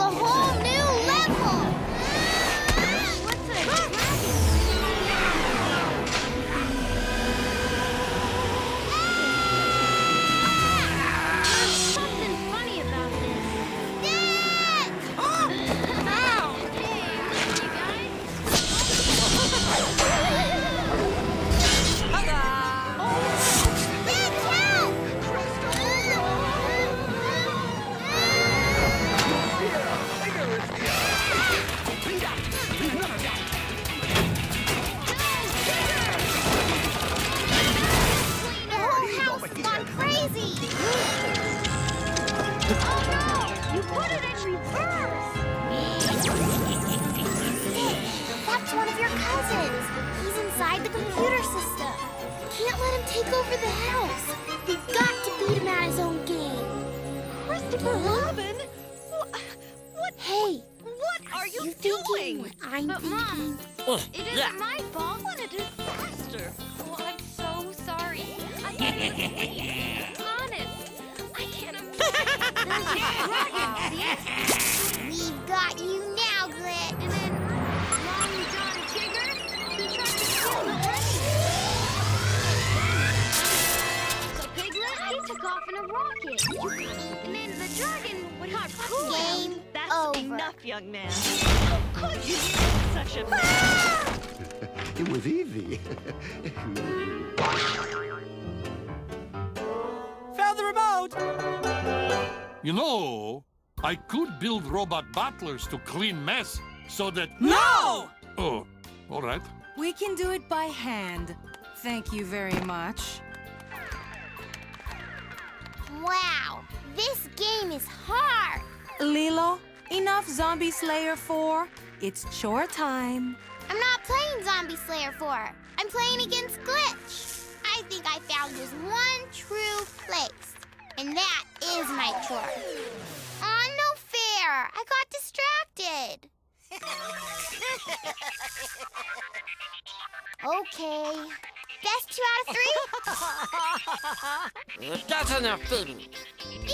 whole new level! What's a dragon? There's something funny about this. Stitch! Hey, listen, you guys. Stitch, help! The whole house has gone crazy! Oh no! You put it in reverse! That's one of your cousins. He's inside the computer system. Can't let him take over the house. We've got to beat him at his own game. Christopher Robin? Hey, What are you thinking doing? what I'm But, thinking? Mom, it isn't my fault. What a disaster. Oh, I'm so sorry. I can't imagine. Honest. I can't imagine. There's a dragon, see? We've got you now, Glit. And then Long John Tigger, he tried to steal the honey. So Piglet, he took off in a rocket. And then the dragon got cool. Game That's over. enough, young man. How could you make such a mess? It was easy. Found the remote! You know, I could build robot butlers to clean mess so that... No! Oh, all right. We can do it by hand. Thank you very much. Wow, this game is hard. Lilo, enough Zombie Slayer 4. It's chore time. I'm not playing Zombie Slayer 4. I'm playing against Glitch. I think I found just one true place, and that is my chore. Aw, no fair. I got distracted. Okay. Best 2 out of 3? That's enough, baby. Be